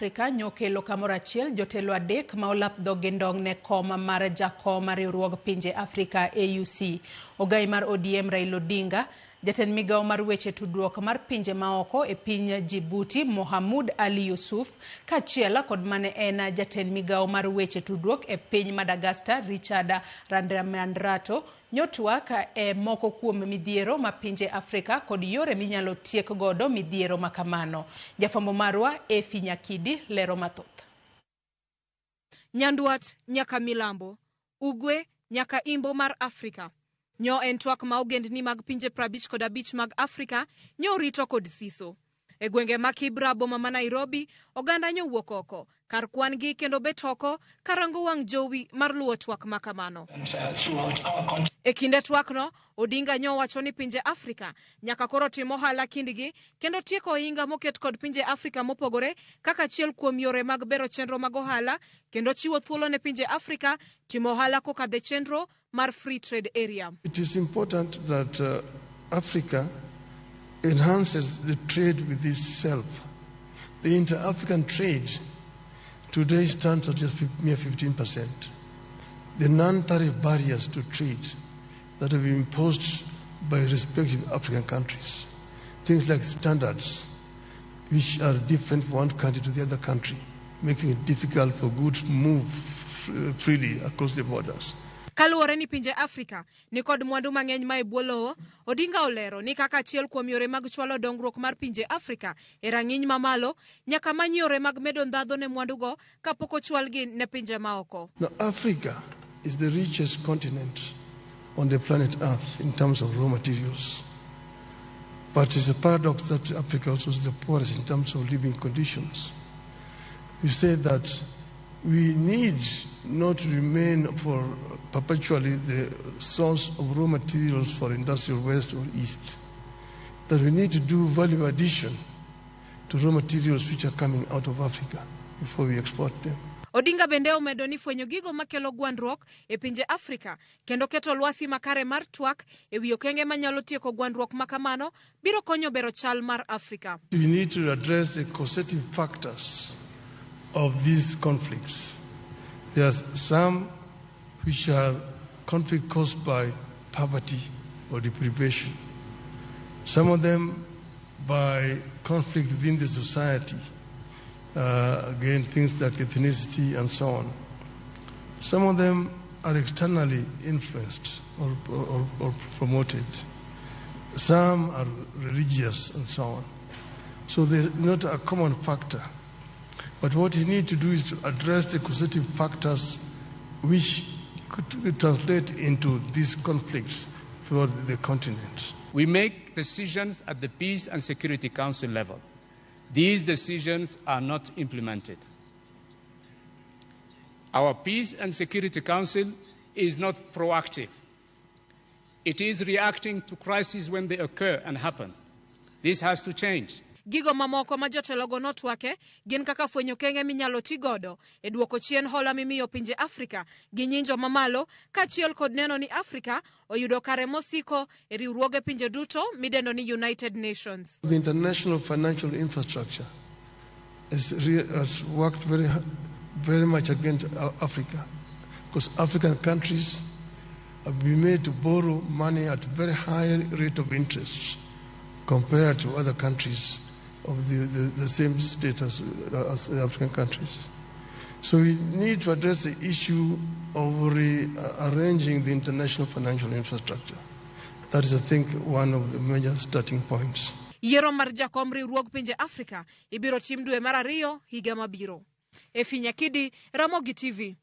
Afrika nyokelo kamoro achiel jotelo adek ma olap dhoge ndong' ne kom mar jakom mar riwruog pinje Afrika AUC. Ogai mar ODM Raila Odinga, jatend migawo mar weche tudruok mar pinje maoko e piny Djibouti Mohamud Ali Yusuf, kaachiel kod mane en jatend migawo mar weche tudruok e piny Madagascar Richard Randramandrato nyotwak e moko kuom midhiero ma pinje Afrika kod yore minyalo tiek godo midhiero makamano. Jafambo marwa Efi Nyakidi lero mathoth. Nyanduat nyaka milambo, ugwe nyaka imbo mar Afrika. Nyo en twak ma ogendni mag pinje 55 mag Afrika nyo rito kod siso. E gwenge ma Kibra boma ma Nairobi, oganda nyo wuok oko, kar kwan gi kendo bet oko karango wang' jowi mar luwo twak makamano. E kinde twak no, Odinga nyo wacho ni pinje Afrika nyaka koro timo ohala kindgi kendo tieko ohinga moket kod pinje Afrika mopogore kaka achiel kuom yore mag bero chenro mag ohala kendo chiwo thuolo ne pinje Afrika timo ohala kokadho chenro mar free trade area. It is important that Africa enhances the trade with itself. The inter-African trade today stands at just mere 15%. The non-tariff barriers to trade that have been imposed by respective African countries, things like standards which are different from one country to the other country, making it difficult for goods to move freely across the borders. Kaluwore ni pinje Afrika ni kod mwandu mang'eny ma ebwolo, Odinga olero ni kaka achiel kuom yore mag chwalo dongruok mar pinje Afrika e rang'iny mamalo nyaka many yore mag medo ndhadho ne mwandugo kapok ochwalgi ne pinje maoko. Now, Africa is the richest continent on the planet Earth in terms of raw materials. But it's a paradox that Africa also is the poorest in terms of living conditions. We say that we need not to remain for perpetually the source of raw materials for industrial west or east. That we need to do value addition to raw materials which are coming out of Africa before we export them. Odinga bende omedo ni fwenyo gigo makelo gwandruok e pinje Afrika kendo keto lwasi makare mar twak e wi okenge manyalo tieko gwandruok makamano biro konyo bero chal mar Afrika. We need to address the causative factors of these conflicts. There are some which are conflict caused by poverty or deprivation. Some of them by conflict within the society. Again, things like ethnicity and so on. Some of them are externally influenced or promoted. Some are religious and so on. So there's not a common factor. But what you need to do is to address the causative factors which could translate into these conflicts throughout the continent. We make decisions at the Peace and Security Council level. These decisions are not implemented. Our Peace and Security Council is not proactive. It is reacting to crises when they occur and happen. This has to change. Gigo mamoko ma jotelogo notwake gin kaka fwenyo kenge minyalo ti godo e duoko chien hola mimiyo pinje Afrika gi nyinjo mamalo kaachiel kod neno ni Afrika oyudo kare mosiko e riwruoge pinje duto midendo ni United Nations. The international financial infrastructure has worked very much against Africa because African countries have been made to borrow money at a very high rate of interest compared to other countries of the same status as African countries. So we need to address the issue of rearranging the international financial infrastructure. That is, I think, one of the major starting points. Yiero mar jakom riwruog pinje Afrika ibiro tim dwe mar 2 higa mabiro. Efi Nyakidi, Ramogi TV.